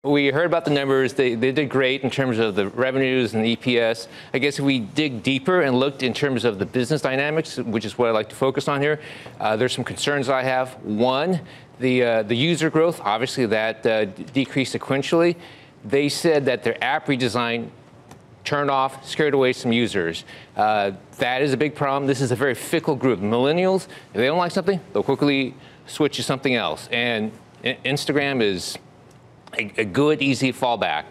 We heard about the numbers. They did great in terms of the revenues and the EPS. I guess if we dig deeper and looked in terms of the business dynamics, which is what I like to focus on here, there's some concerns I have. One, the user growth, obviously that decreased sequentially. They said that their app redesign turned off, scared away some users. That is a big problem. This is a very fickle group. Millennials, if they don't like something, they'll quickly switch to something else. And Instagram is a good, easy fallback.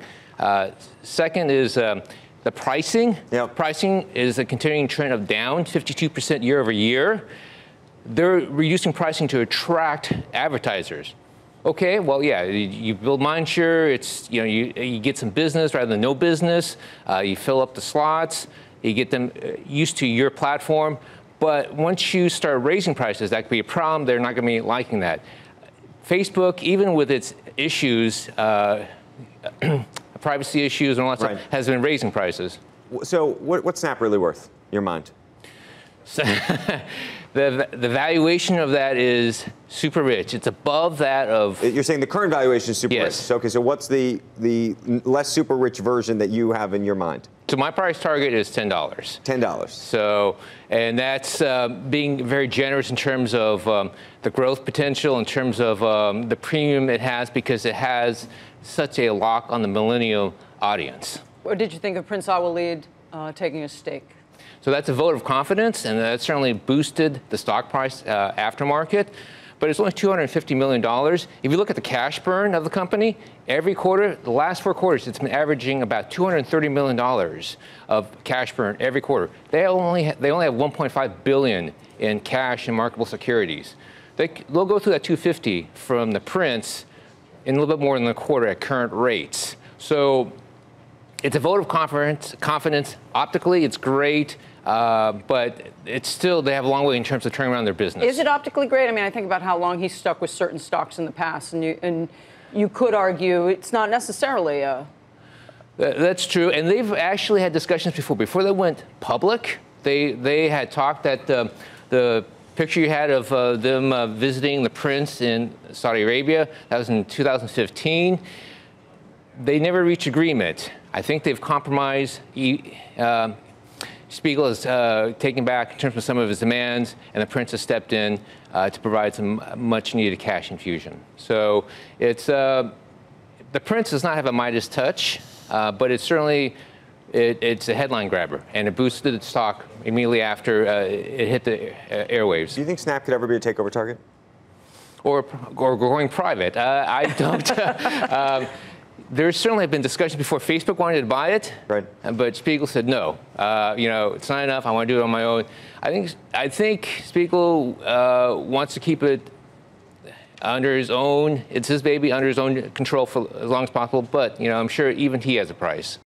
Second is the pricing. Yep. Pricing is a continuing trend of down 52% year over year. They're reducing pricing to attract advertisers. Okay, well, yeah, you build mindshare. It's you get some business rather than no business. You fill up the slots. You get them used to your platform. But once you start raising prices, that could be a problem. They're not going to be liking that. Facebook, even with its issues, privacy issues and all that stuff, has been raising prices. So what's Snap really worth, your mind? So the valuation of that is super rich. It's above that of... You're saying the current valuation is super rich. Okay, so what's the less super rich version that you have in your mind? So my price target is $10. $10. So, and that's being very generous in terms of the growth potential, in terms of the premium it has, because it has such a lock on the millennial audience. What did you think of Prince Alwaleed taking a stake? So that's a vote of confidence, and that certainly boosted the stock price aftermarket. But it's only $250 million. If you look at the cash burn of the company, every quarter, the last 4 quarters, it's been averaging about $230 million of cash burn every quarter. They only have $1.5 billion in cash and marketable securities. They'll go through that 250 from the prince in a little bit more than a quarter at current rates. So it's a vote of confidence. Optically, it's great. But it's still, they have a long way in terms of turning around their business. Is it optically great? I mean, I think about how long he's stuck with certain stocks in the past, and you could argue it's not necessarily a... That's true, and they've actually had discussions before they went public. They had talked that the picture you had of them visiting the prince in Saudi Arabia, that was in 2015. They never reached agreement. I think they've compromised. Spiegel is taking back in terms of some of his demands, and the prince has stepped in to provide some much-needed cash infusion. So it's the prince does not have a Midas touch, but it's certainly it's a headline grabber, and it boosted its stock immediately after it hit the airwaves. Do you think Snap could ever be a takeover target? Or going private? I don't. There certainly have been discussions before Facebook wanted to buy it, but Spiegel said no. It's not enough. I want to do it on my own. I think Spiegel wants to keep it under his own. It's his baby, under his own control for as long as possible. But I'm sure even he has a price.